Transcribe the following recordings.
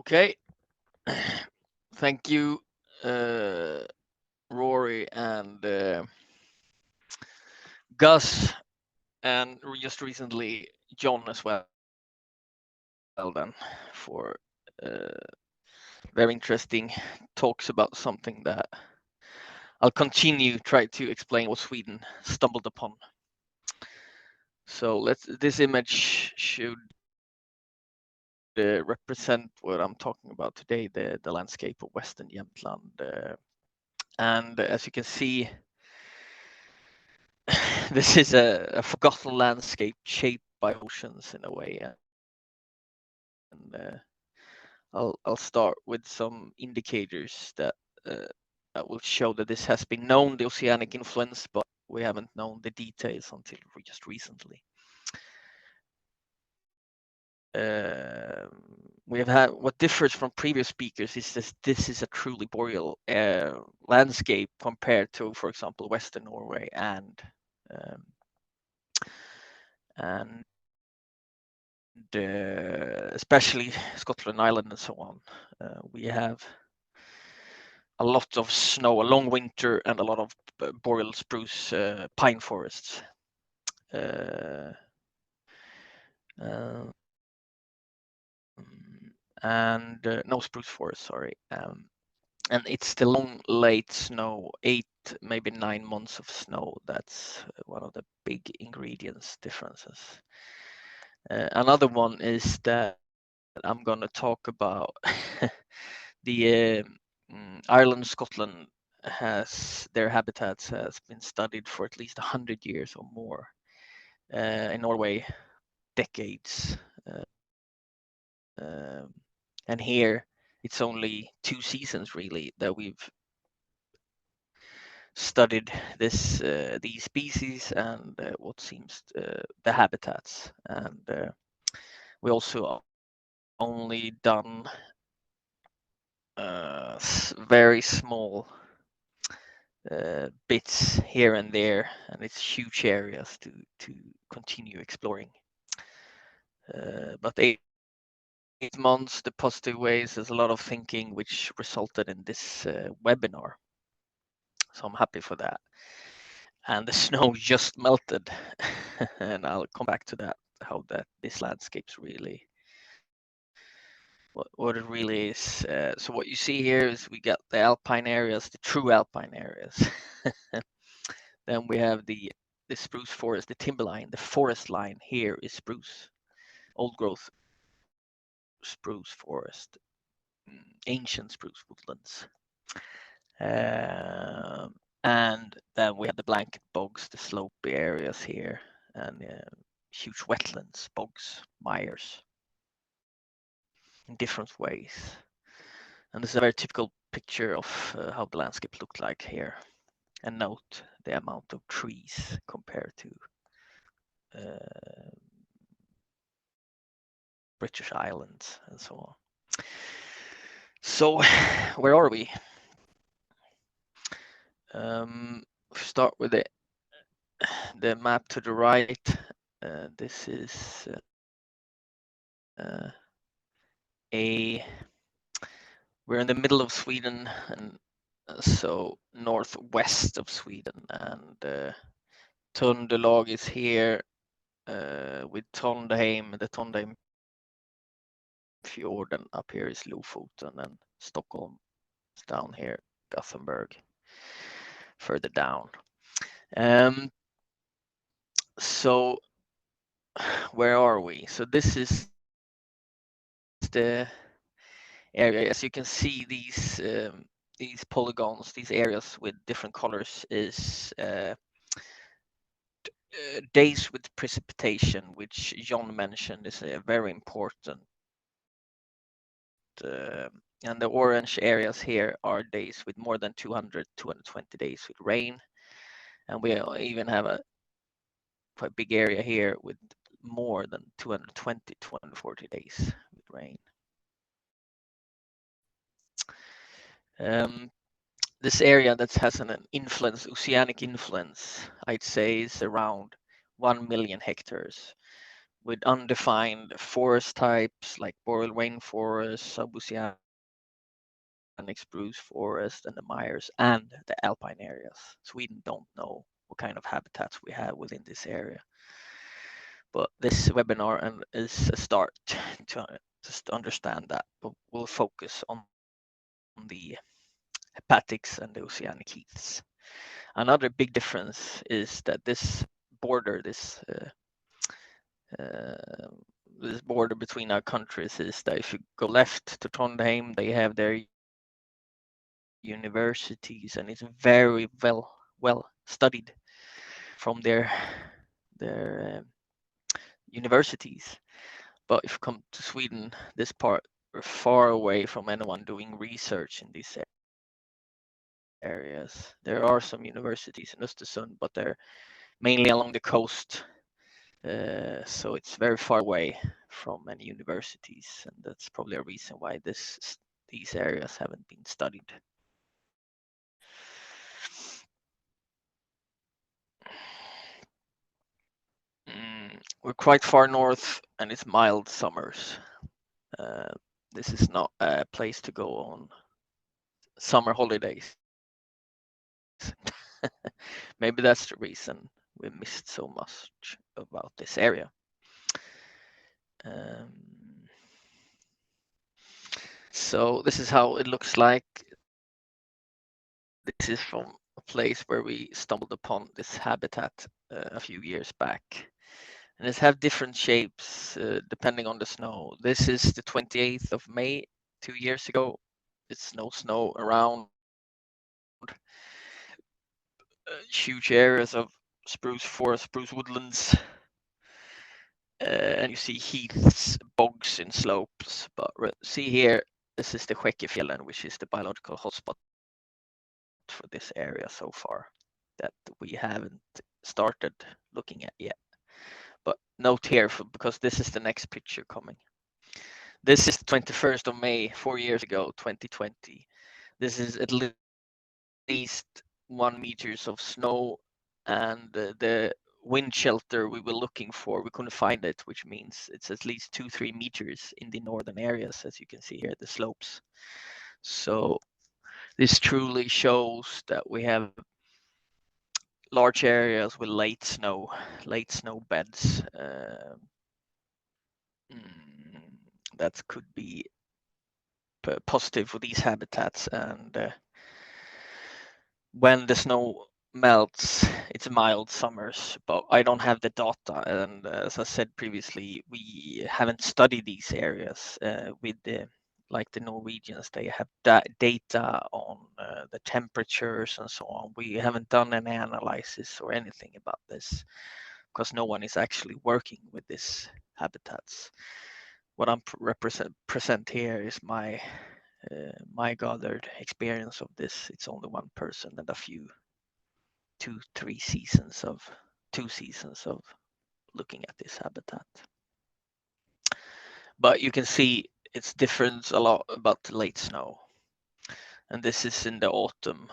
Okay, thank you, Rory and Gus, and just recently John as well. Then for very interesting talks about something that I'll continue try to explain what Sweden stumbled upon. So this image should represent what I'm talking about today, the landscape of Western Jämtland. And as you can see, this is a forgotten landscape shaped by oceans in a way. And I'll start with some indicators that will show that this has been known, the oceanic influence, but we haven't known the details until just recently. We have had what differs from previous speakers is this is a truly boreal landscape compared to, for example, Western Norway and especially Scotland, Ireland, and so on. We have a lot of snow, a long winter, and a lot of boreal spruce pine forests. And no spruce forest, sorry. And it's the long late snow, 8 maybe 9 months of snow. That's one of the big ingredients differences. Another one is that I'm going to talk about the Ireland, Scotland has their habitats has been studied for at least 100 years or more. In Norway, decades. And here it's only 2 seasons really that we've studied these species and what seems the habitats. And we also only done very small bits here and there, and it's huge areas to continue exploring. But 8 months, the positive ways, there's a lot of thinking which resulted in this webinar. So I'm happy for that. And the snow just melted, and I'll come back to that, how this landscape's really, what it really is. So what you see here is we got the alpine areas, the true alpine areas. Then we have the spruce forest, the timberline, the forest line here is spruce, old growth spruce forest, ancient spruce woodlands. And then we have the blanket bogs, the slopey areas here, and huge wetlands, bogs, mires, in different ways. And this is a very typical picture of how the landscape looked like here. And note the amount of trees compared to British Islands and so on. So where are we? Start with the map to the right. This is we're in the middle of Sweden, and so northwest of Sweden, and Tundelag is here with Trondheim, the Trondheim fjord, and up here is Lofoten, and Stockholm is down here, Gothenburg further down. So where are we? So this is the area. As you can see, these polygons, these areas with different colors is days with precipitation, which John mentioned is very important. And the orange areas here are days with more than 200, 220 days with rain. And we even have a quite big area here with more than 220, 240 days with rain. This area that has an influence, oceanic influence, I'd say is around 1 million hectares. with undefined forest types like boreal rainforest, suboceanic spruce forest, and the Myers and the alpine areas. Sweden don't know what kind of habitats we have within this area. But this webinar is a start to just understand that. But we'll focus on the hepatics and the oceanic heaths. Another big difference is that this border, uh, this border between our countries, is that if you go left to Trondheim, they have their universities, and it's very well studied from their universities. But if you come to Sweden, this part, we're far away from anyone doing research in these areas. There are some universities in Östersund, but they're mainly along the coast. So it's very far away from many universities, and that's probably a reason why these areas haven't been studied. We're quite far north, and it's mild summers. Uh, this is not a place to go on summer holidays. Maybe that's the reason we missed so much about this area. Um, so this is how it looks like. This is from a place where we stumbled upon this habitat a few years back. And it's have different shapes depending on the snow. This is the 28th of May 2 years ago. It's no snow around. Huge areas of spruce forest, spruce woodlands, and you see heaths, bogs in slopes. But see here, this is the Skäckefjällen, which is the biological hotspot for this area so far that we haven't started looking at yet. But note here, because this is the next picture coming. This is the 21st of May, 4 years ago, 2020. This is at least 1 meters of snow, and the wind shelter we were looking for, we couldn't find it, which means it's at least 2-3 meters in the northern areas, as you can see here, the slopes. So this truly shows that we have large areas with late snow beds. That could be positive for these habitats. And when the snow melts, it's mild summers, but I don't have the data. And as I said previously, we haven't studied these areas with like the Norwegians. They have data on the temperatures and so on. We haven't done any analysis or anything about this because no one is actually working with this habitats. What I'm present here is my gathered experience of this. It's only one person and a few 2 seasons of looking at this habitat. But you can see it's different a lot about the late snow. And this is in the autumn,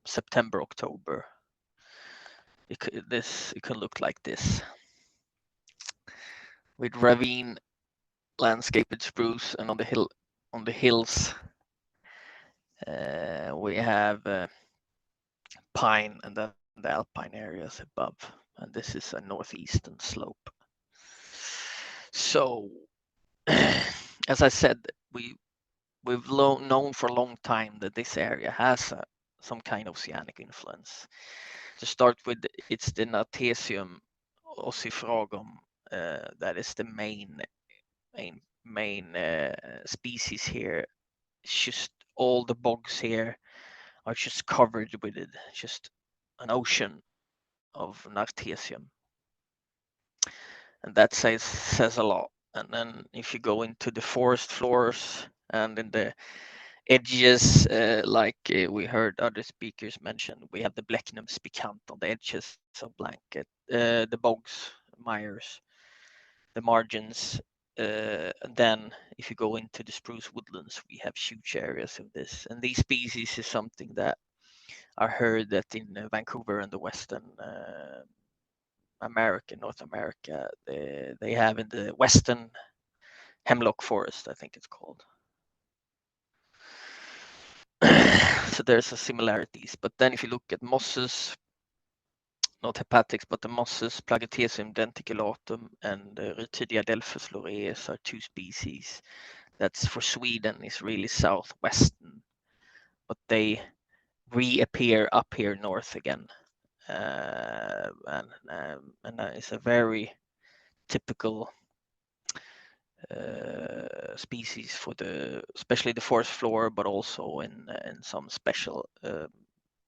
September, October. It can look like this with ravine landscaped spruce, and on the hills we have pine and then the alpine areas above, and this is a northeastern slope. So as I said, we've known for a long time that this area has some kind of oceanic influence. To start with, it's the Nathesium ossifragum that is the main species here. It's just all the bogs here are just covered with it, just an ocean of Nathesium, and that says a lot. And then if you go into the forest floors and in the edges, like we heard other speakers mention, we have the Blechnum spicant on the edges of blanket, the bogs, mires, the margins. Then if you go into the spruce woodlands, we have huge areas of this. And these species is something that I heard that in Vancouver and the western North America. They have in the western hemlock forest, I think it's called. So there's a similarities. But then if you look at mosses, not hepatics, but the mosses, Plagiaultesium denticulatum and Rhytidia delphus laureus are two species. That's for Sweden is really southwestern, but they reappear up here north again. And it's a very typical species for especially the forest floor, but also in some special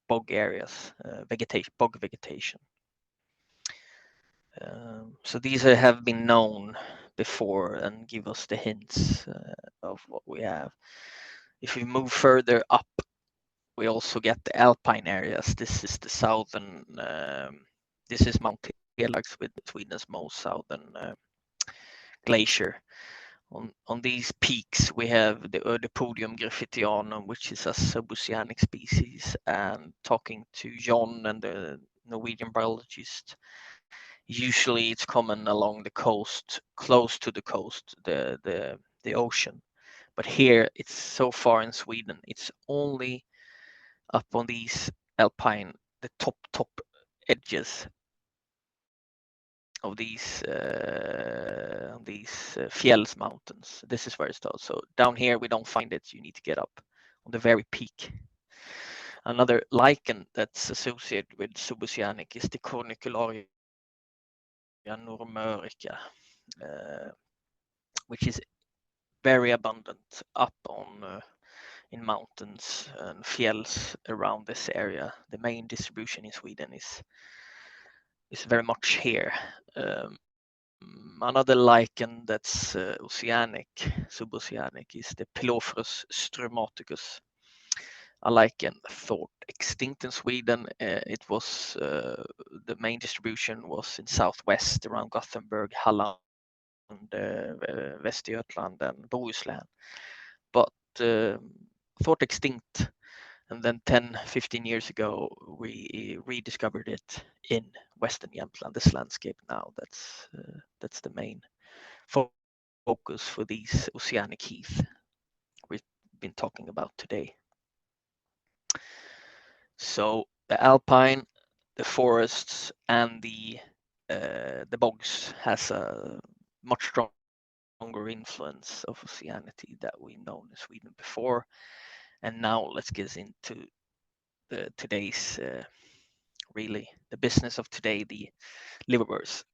bog areas, bog vegetation. So these have been known before and give us the hints of what we have. If we move further up, we also get the alpine areas. This is the southern, this is Mount Helags with Sweden's most southern glacier. On these peaks, we have the Oedipodium graffitianum, which is a suboceanic species. And talking to John and the Norwegian bryologist, usually it's common along the coast, close to the coast, the ocean. But here, it's so far in Sweden, it's only up on these alpine, the top edges of these Fjälls mountains. This is where it starts. So down here we don't find it. You need to get up on the very peak. Another lichen that's associated with suboceanic is the Cornicularia normurica, which is very abundant up on in mountains and fjälls around this area. The main distribution in Sweden is very much here. Another lichen that's suboceanic, is the Pilophorus strömaticus, a lichen thought extinct in Sweden. It was the main distribution was in southwest around Gothenburg, Halland, Västergötland, and Bohuslän, but thought extinct. And then 10-15 years ago, we rediscovered it in Western Jämtland, this landscape now. That's the main focus for these oceanic heath we've been talking about today. So the alpine, the forests, and the bogs has a much stronger influence of oceanity that we've known in Sweden before. And now let's get into today's really the business of today, the liverworts.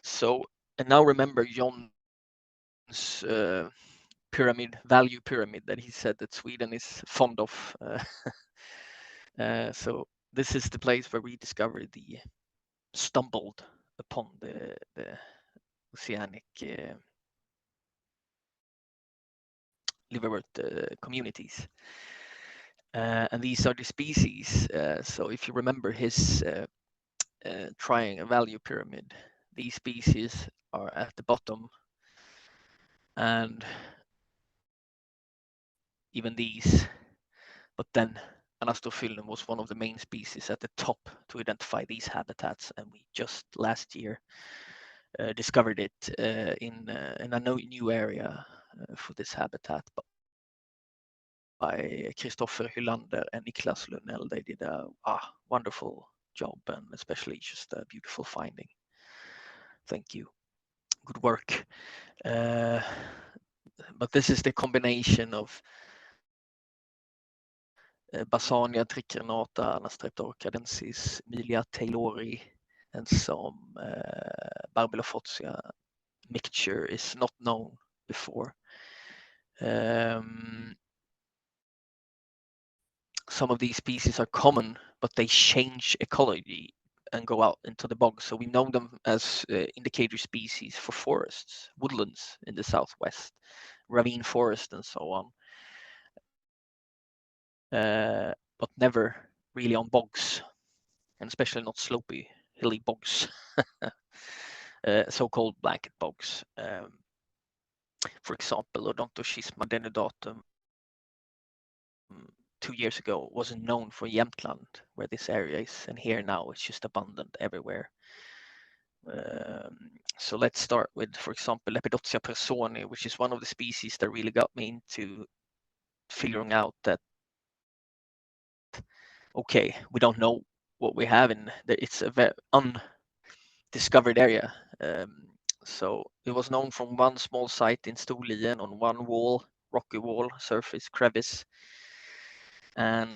So, and now remember John's value pyramid that he said that Sweden is fond of. So this is the place where we stumbled upon the oceanic liverwort communities. And these are the species. So if you remember his trying a value pyramid, these species are at the bottom, and even these, but then Anastophyllum was one of the main species at the top to identify these habitats, and we just last year discovered it in a new area for this habitat by Christopher Hylander and Niklas Lunell. They did a wonderful job, and especially just a beautiful finding. Thank you. Good work. But this is the combination of Basania tricrinata, Anastreptorcadensis, Milia taylori, and some Barbelophotia mixture is not known before. Some of these species are common, but they change ecology and go out into the bogs. So we know them as indicator species for forests, woodlands in the southwest, ravine forest, and so on. But never really on bogs, and especially not slopy, hilly bogs, so-called blanket bogs. For example, Odontoschisma denudatum 2 years ago wasn't known for Jämtland, where this area is, and here now it's just abundant everywhere. So let's start with, for example, Lepidoptera personi, which is one of the species that really got me into figuring out that, okay, we don't know what we have in that. It's a very undiscovered area. So it was known from one small site in Storlien on one wall, rocky wall, surface, crevice, and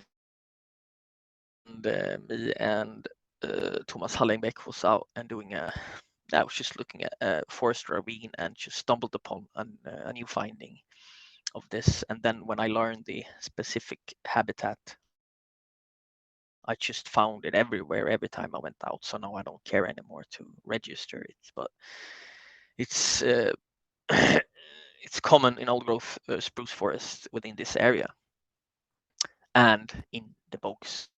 me and Thomas Hallengbeck was out and doing I was just looking at a forest ravine and just stumbled upon a new finding of this. And then when I learned the specific habitat, I just found it everywhere every time I went out. So now I don't care anymore to register it. But it's it's common in old growth spruce forest within this area and in the bogs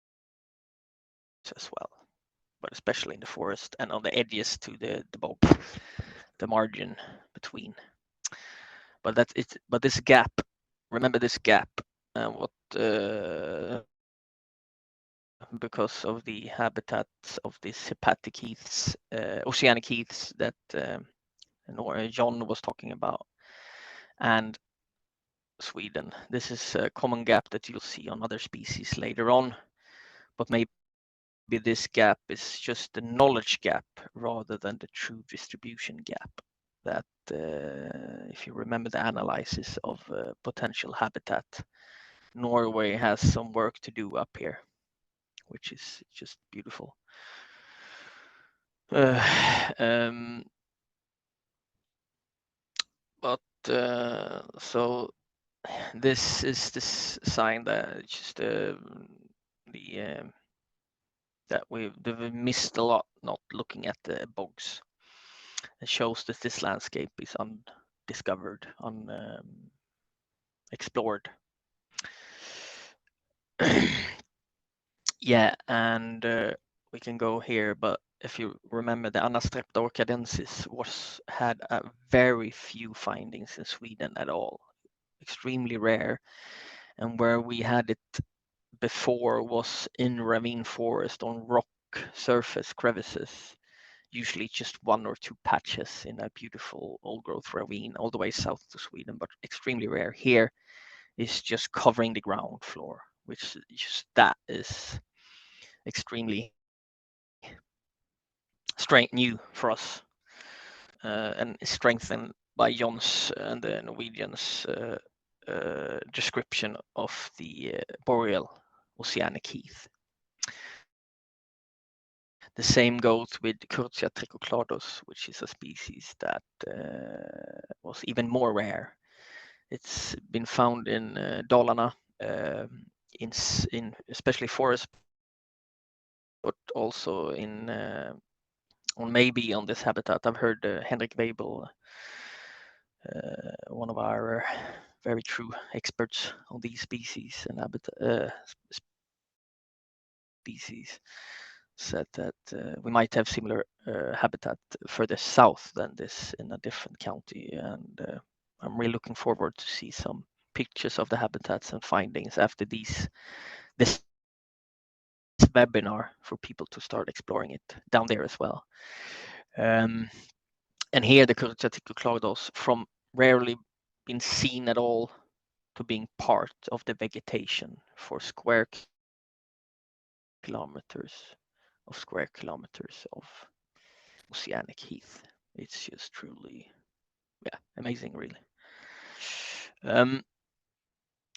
as well, but especially in the forest and on the edges to the bog, the margin between. But that's it. But this gap, remember this gap, and what because of the habitats of these hepatic heaths, oceanic heaths that John was talking about, and Sweden. This is a common gap that you'll see on other species later on, but maybe this gap is just the knowledge gap rather than the true distribution gap. That if you remember the analysis of potential habitat, Norway has some work to do up here, which is just beautiful. But so this is this sign that just that we've missed a lot not looking at the bogs. It shows that this landscape is undiscovered, unexplored. Yeah, and we can go here, but if you remember, the Anastrepta orcadensis had a very few findings in Sweden at all, extremely rare, and where we had it before was in ravine forest on rock surface crevices, usually just one or two patches in a beautiful old growth ravine all the way south to Sweden, but extremely rare. Here is just covering the ground floor, which just that is extremely new for us, and strengthened by John's and the Norwegians' description of the boreal oceanic heath. The same goes with Curtia trichoclados, which is a species that was even more rare. It's been found in Dalarna, in especially forest, but also in on maybe on this habitat. I've heard Henrik Weibel, one of our very true experts on these species and habitat species, said that we might have similar habitat further south than this in a different county, and I'm really looking forward to see some pictures of the habitats and findings after this webinar for people to start exploring it down there as well. And here the Curtia trichoclados, from rarely been seen at all to being part of the vegetation for kilometers of oceanic heath. It's just truly, yeah, amazing, really.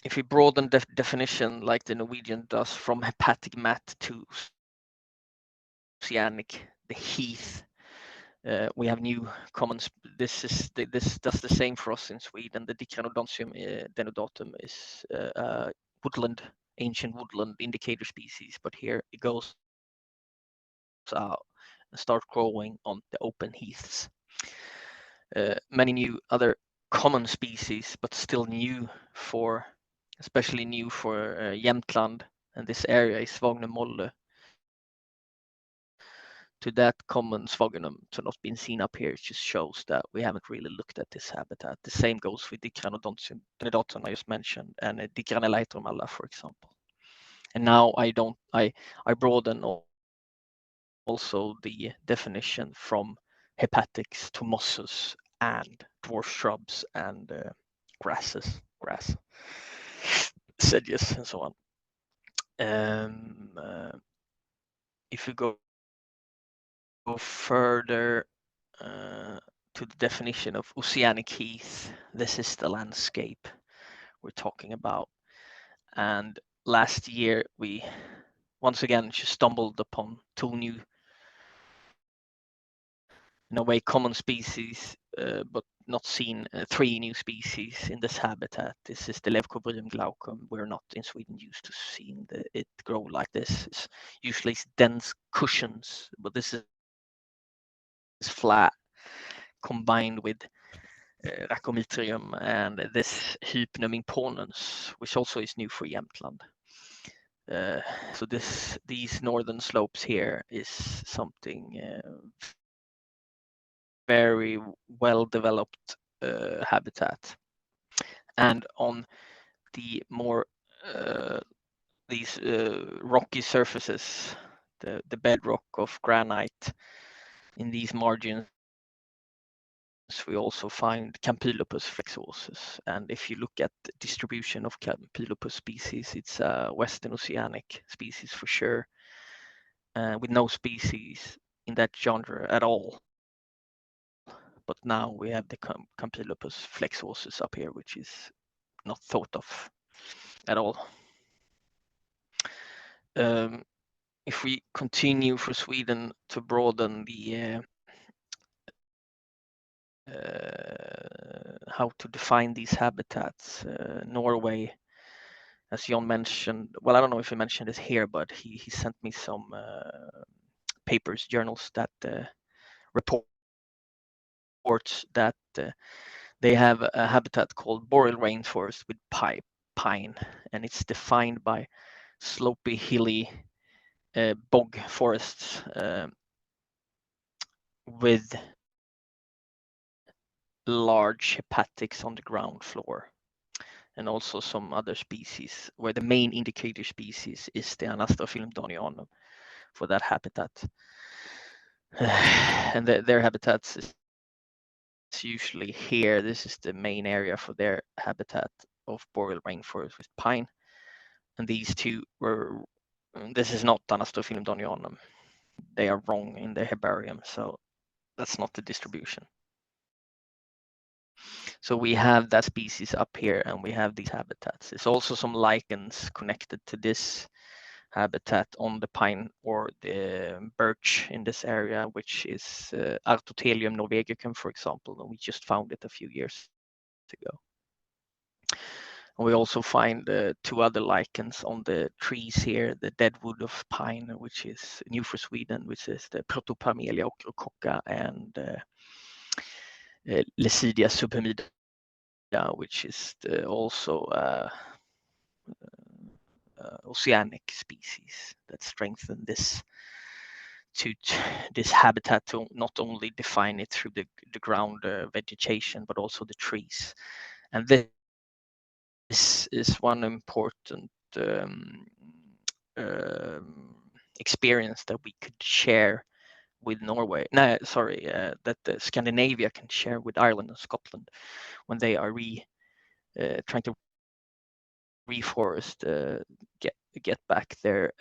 If we broaden the definition like the Norwegian does from hepatic mat to oceanic, the heath, we have new commons. This does the same for us in Sweden. The Dicranodontium denudatum is woodland, ancient woodland indicator species, but here it goes out and start growing on the open heaths. Many new other common species, but still new for, especially new for Jämtland, and this area is Svagnemolle. To that common Svagnum to not been seen up here, it just shows that we haven't really looked at this habitat. The same goes with Dicranodontium denudatum I just mentioned, and Dicranelaetromalla, for example. And now I broaden also the definition from Hepatics to mosses and dwarf shrubs and grass, sedges, and so on. If we go further to the definition of oceanic heath, this is the landscape we're talking about. And last year we once again just stumbled upon two new, in a way, common species, but not seen three new species in this habitat. This is the Leucobrium glaucum. We're not in Sweden used to seeing it grow like this. It's usually dense cushions, but this is flat, combined with Racomytrium and this Hypnum imponens, which also is new for Jämtland. So these northern slopes here is something very well developed habitat, and on the more these rocky surfaces, the bedrock of granite in these margins, we also find Campylopus flexuosus. And if you look at the distribution of Campylopus species, it's a Western Oceanic species for sure, with no species in that genre at all. But now we have the Campylopus flexuosus up here, which is not thought of at all. If we continue for Sweden to broaden the how to define these habitats, Norway, as John mentioned, well, I don't know if he mentioned it here, but he sent me some papers, journals that reports that they have a habitat called boreal rainforest with pine, and it's defined by slopy, hilly bog forests with large hepatics on the ground floor, and also some other species, where the main indicator species is the Anastrophyllum donianum for that habitat. And their habitats is usually here. This is the main area for their habitat of boreal rainforest with pine. And these two were, this is not Anastrophyllum donianum. They are wrong in the herbarium, so that's not the distribution. So we have that species up here, and we have these habitats. There's also some lichens connected to this habitat on the pine or the birch in this area, which is Artotelium norvegicum, for example, and we just found it a few years ago. And we also find two other lichens on the trees here, the deadwood of pine, which is new for Sweden, which is the Protoparmelia ochrococca, and Lesidia subhumida, which is also oceanic species that strengthen this habitat to not only define it through the ground vegetation, but also the trees. And this is one important experience that we could share with Norway. No, sorry, that Scandinavia can share with Ireland and Scotland when they are trying to reforest, get back their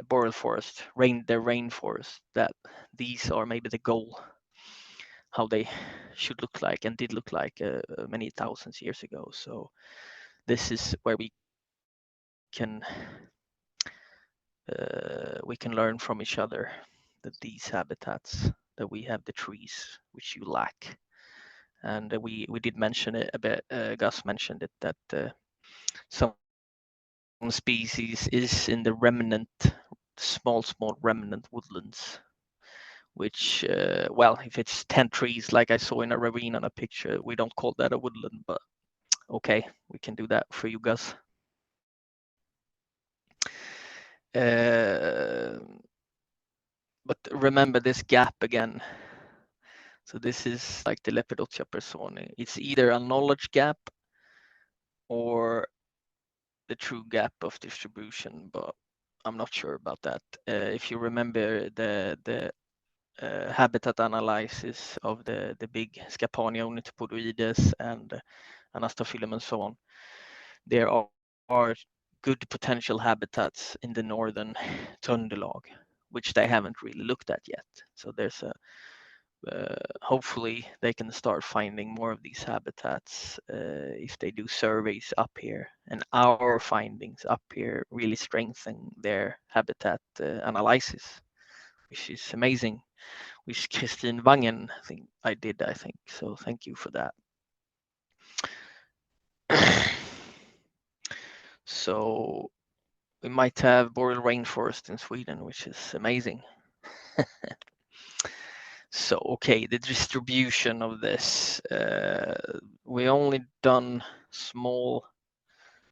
boreal forest, their rainforest. That these are maybe the goal, how they should look like and did look like many thousands years ago. So this is where we can learn from each other, that these habitats, that we have the trees which you lack. And we did mention it a bit. Gus mentioned it, that some species is in the remnant, small remnant woodlands, which well, if it's 10 trees like I saw in a ravine on a picture, we don't call that a woodland, but okay, we can do that for you guys. But remember this gap again. So this is like the Lepidoptera personi. It's either a knowledge gap or the true gap of distribution, but I'm not sure about that. If you remember the habitat analysis of the big Scapania ornithopodoides and Anastophyllum and so on. There are good potential habitats in the northern Trøndelag, which they haven't really looked at yet. So there's a hopefully they can start finding more of these habitats if they do surveys up here, and our findings up here really strengthen their habitat analysis, which is amazing, which Christine Wangen I think so. Thank you for that. So we might have boreal rainforest in Sweden, which is amazing. So, okay, the distribution of this. We only done small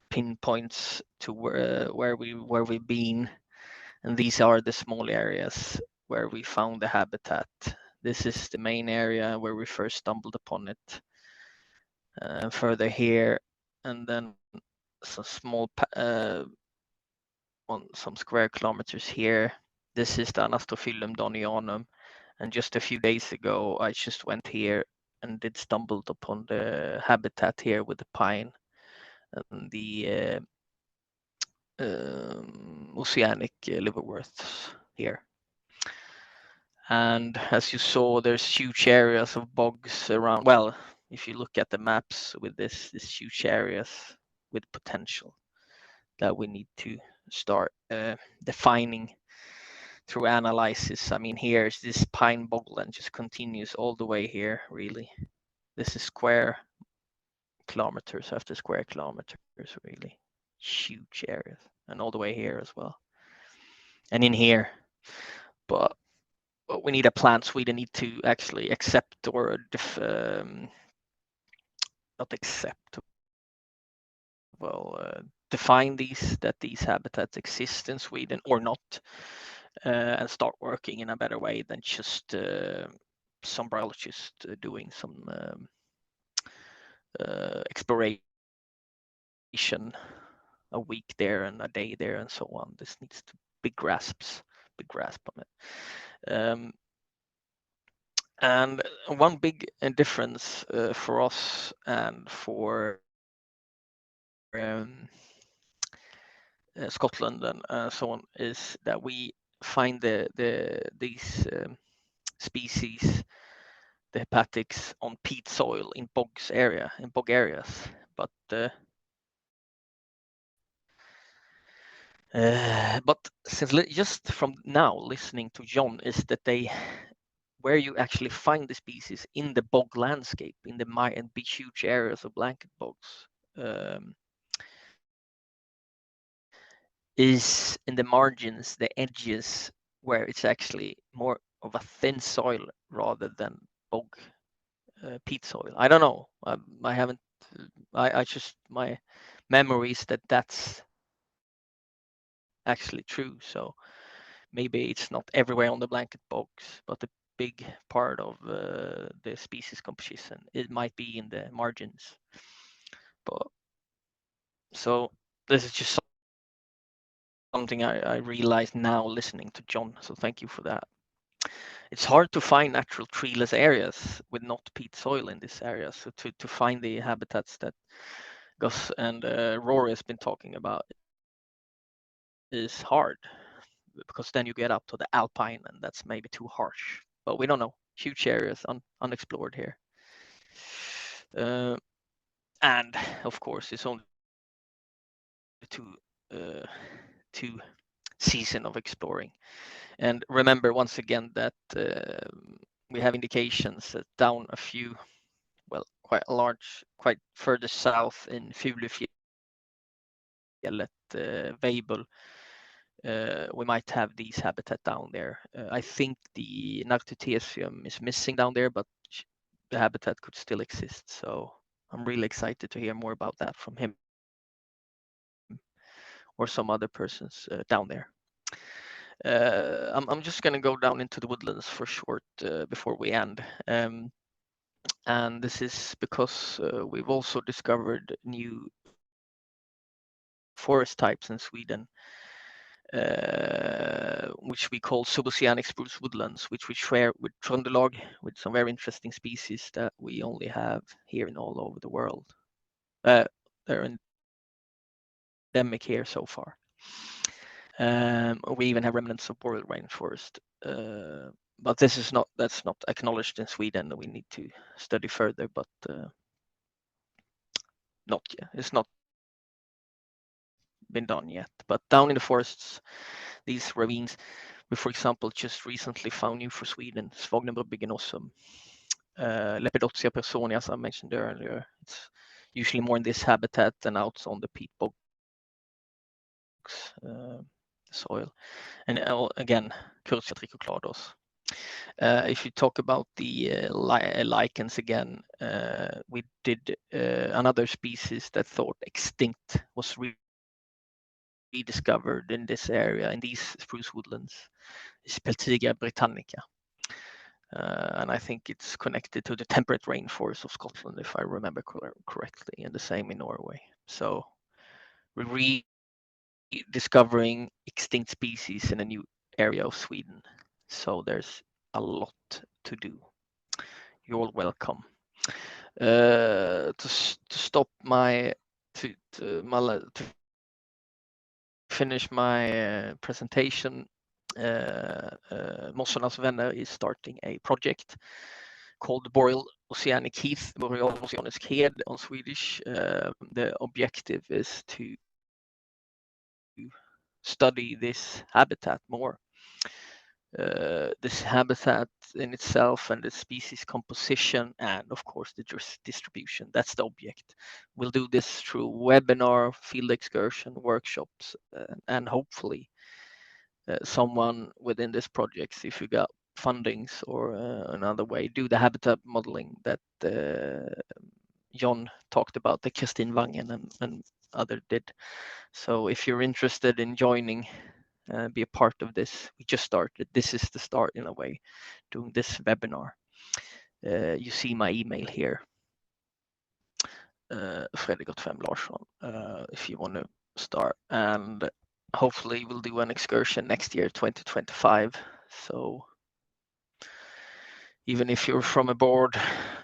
pinpoints to where we've been, and these are the small areas where we found the habitat. This is the main area where we first stumbled upon it. Further here, and then some small on some square kilometers here. This is the Anastophyllum donianum, and just a few days ago I just went here and stumbled upon the habitat here with the pine and the oceanic liverworts here. And as you saw, there's huge areas of bogs around. Well, if you look at the maps with this huge areas with potential that we need to start defining through analysis. I mean, here's this pine bogland just continues all the way here, really. This is square kilometers after square kilometers, really. Huge areas, and all the way here as well. And in here, but we need a plan. Sweden need to actually accept or not accept, well, define that these habitats exist in Sweden or not, and start working in a better way than just some bryologists doing some exploration a week there and a day there and so on. This needs to big grasp on it. And one big difference for us and for Scotland and so on is that we find these species, the hepatics, on peat soil in bog areas, but since just from now listening to John is that where you actually find the species in the bog landscape, in the big huge areas of blanket bogs, is in the margins, the edges, where it's actually more of a thin soil rather than bog peat soil. I don't know. I haven't. I just my memory is that that's actually true. So maybe it's not everywhere on the blanket bogs, but a big part of the species composition it might be in the margins. But so this is just something I realized now listening to John. So thank you for that. It's hard to find natural treeless areas with not peat soil in this area. So to find the habitats that Gus and Rory has been talking about is hard, because then you get up to the alpine and that's maybe too harsh. But we don't know. Huge areas unexplored here. And of course, it's only two season of exploring. And remember once again that we have indications that down a few, well, quite further south in Fulefjellet, Weibel, we might have these habitat down there. I think the Nartutesium is missing down there, but the habitat could still exist. So I'm really excited to hear more about that from him or some other persons down there. I'm just going to go down into the woodlands for short before we end. And this is because we've also discovered new forest types in Sweden. which we call suboceanic spruce woodlands, which we share with Trøndelag, with some very interesting species that we only have here and all over the world. They're endemic here so far. We even have remnants of boreal rainforest, but that's not acknowledged in Sweden. We need to study further, but not yet. It's not been done yet. But down in the forests, these ravines, we, for example, just recently found new for Sweden, Svagnum biginosum, Lepidopsia personia, as I mentioned earlier. It's usually more in this habitat than out on the peat bogs, soil. And again, Curtia trichoclados. If you talk about the lichens again, we did another species that thought extinct was rediscovered in this area, in these spruce woodlands, is Peltigia britannica. And I think it's connected to the temperate rainforest of Scotland, if I remember correctly, and the same in Norway. So we're rediscovering extinct species in a new area of Sweden. So there's a lot to do. You're all welcome. To stop my to finish my presentation, Mossornas Vänner is starting a project called Boreal Oceanic Heath, Boreal Oceanic Hed on Swedish. The objective is to study this habitat more. This habitat in itself and the species composition and of course the distribution. That's the object. We'll do this through webinar, field excursion, workshops, and hopefully someone within this project, if you got fundings or another way, do the habitat modeling that John talked about, that Kristin Wangen and other did. So if you're interested in joining, be a part of this, we just started. This is the start in a way, doing this webinar. You see my email here, Fredrik Larsson, if you want to start. And hopefully we'll do an excursion next year, 2025. So even if you're from abroad,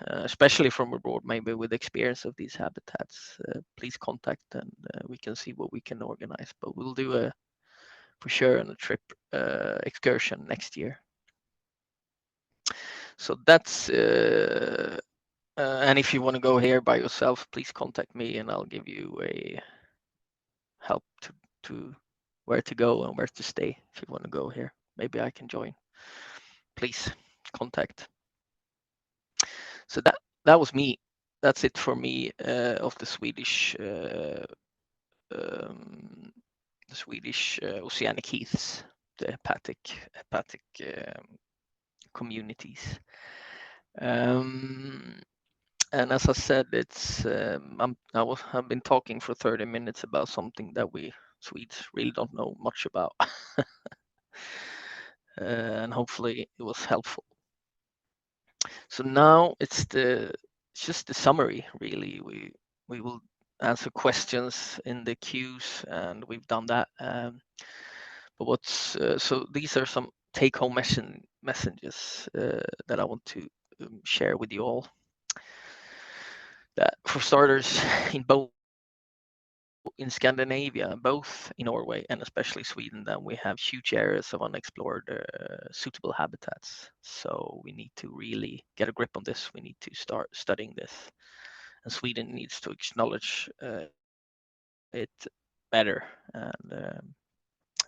especially from abroad, maybe with experience of these habitats, please contact and we can see what we can organize. But we'll do for sure on a trip excursion next year. So that's and if you want to go here by yourself, please contact me and I'll give you a help to where to go and where to stay. If you want to go here, maybe I can join. Please contact. So that was me. That's it for me of the Swedish oceanic heaths, the hepatic communities. And as I said, it's I've been talking for 30 minutes about something that we Swedes really don't know much about, and hopefully it was helpful. So now it's just the summary. Really, we will answer questions in the queues, and we've done that. But what's so these are some take-home messages that I want to share with you all. That for starters, in Scandinavia, both in Norway and especially Sweden, then we have huge areas of unexplored suitable habitats. So we need to really get a grip on this. We need to start studying this, and Sweden needs to acknowledge it better, and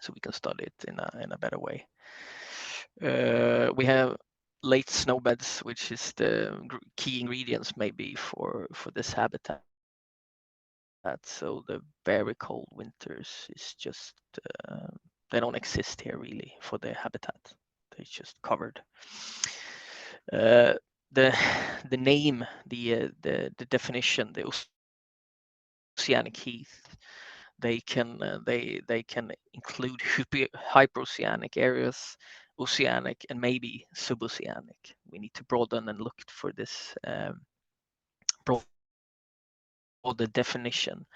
so we can study it in a better way. We have late snowbeds, which is the key ingredients maybe for this habitat. So the very cold winters is just they don't exist here really for the habitat. They're just covered. The name, the definition, the oceanic heath, they can include hyperoceanic areas, oceanic, and maybe suboceanic. We need to broaden and look for this broader definition.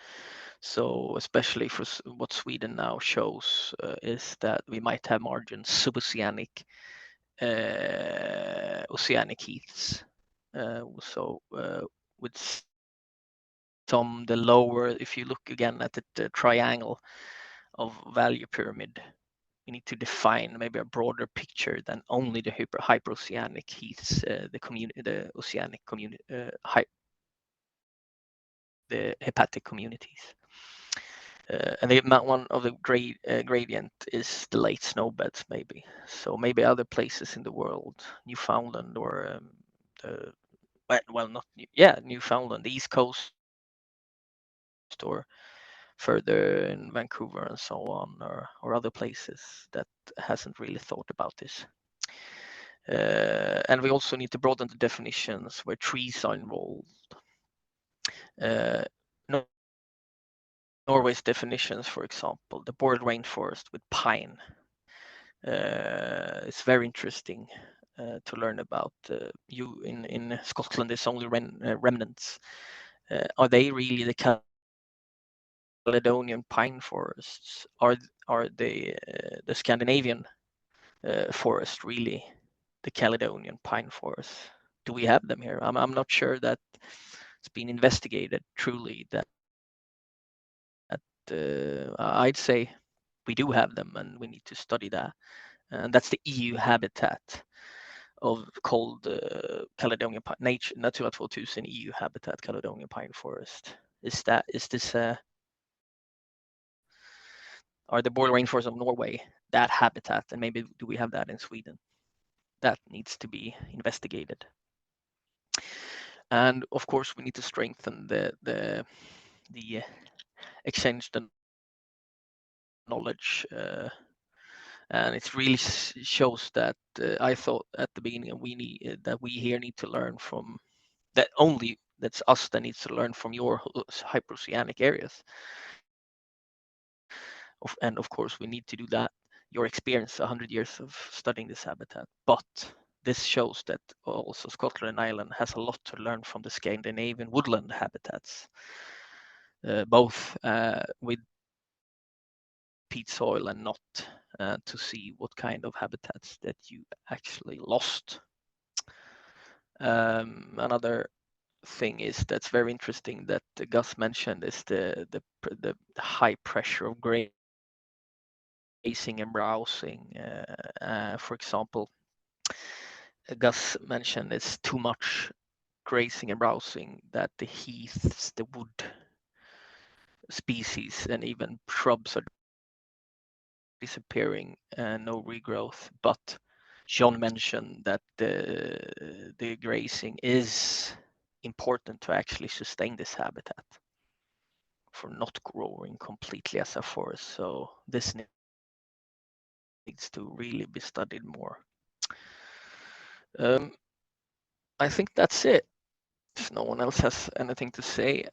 So especially for what Sweden now shows is that we might have margins suboceanic, oceanic heaths. So with some the lower, if you look again at the triangle of value pyramid, we need to define maybe a broader picture than only the hyperoceanic heaths, the oceanic community, the hepatic communities. And one of the gradient is the late snow beds, maybe. So maybe other places in the world, Newfoundland or not Newfoundland, the East Coast, or further in Vancouver and so on, or other places that hasn't really thought about this. And we also need to broaden the definitions where trees are involved. Norway's definitions, for example, the boreal rainforest with pine. It's very interesting to learn about. In Scotland, there's only remnants. Are they really the Caledonian pine forests? Are they the Scandinavian forest really the Caledonian pine forest? Do we have them here? I'm not sure that it's been investigated truly. That I'd say we do have them, and we need to study that. And that's the EU habitat of called Caledonian pine, Natura 2000 EU habitat, Caledonian pine forest. Is this are the boreal rainforests of Norway that habitat, and maybe do we have that in Sweden? That needs to be investigated. And of course, we need to strengthen the exchange the knowledge. And it really shows that I thought at the beginning we need that we here need to learn from that's us that needs to learn from your hyperoceanic areas. And of course, we need to do that. Your experience, 100 years of studying this habitat, but this shows that also Scotland and Ireland has a lot to learn from the Scandinavian woodland habitats, both with peat soil and not, to see what kind of habitats that you actually lost. Another thing is that's very interesting that Gus mentioned is the high pressure of grazing and browsing. For example, Gus mentioned it's too much grazing and browsing that the heaths, the wood species, and even shrubs are disappearing, no regrowth. But John mentioned that the grazing is important to actually sustain this habitat for not growing completely as a forest. So this needs to really be studied more. I think that's it. If no one else has anything to say,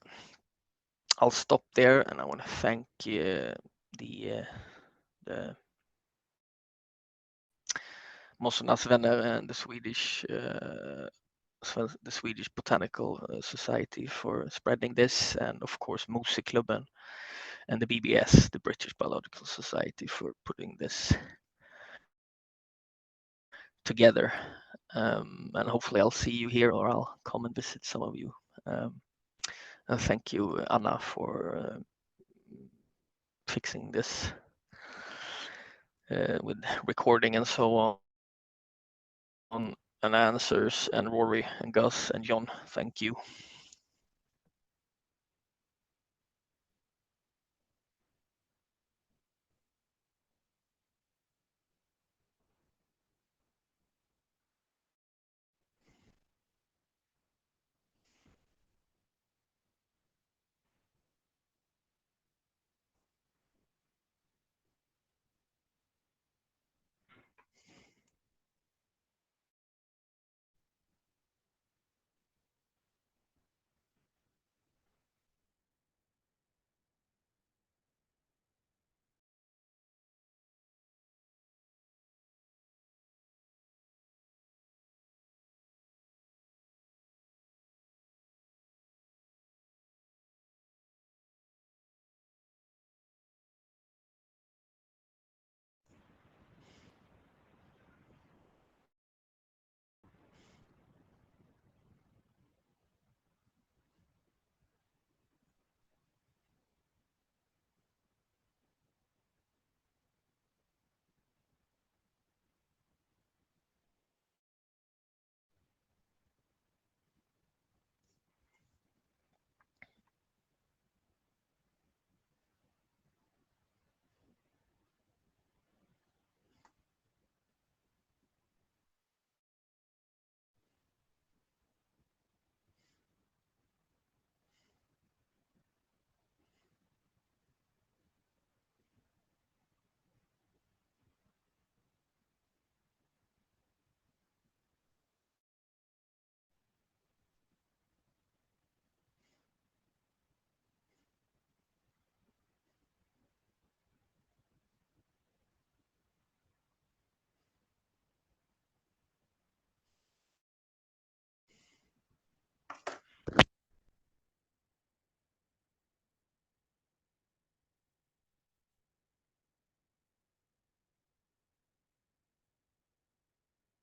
I'll stop there, and I want to thank the Mossarnas Vänner and the Swedish Botanical Society for spreading this, and of course Musikklubben and the BBS, the British Biological Society, for putting this together. And hopefully I'll see you here, or I'll come and visit some of you. And thank you, Anna, for fixing this with recording and so on, and answers, and Rory and Gus and John, thank you.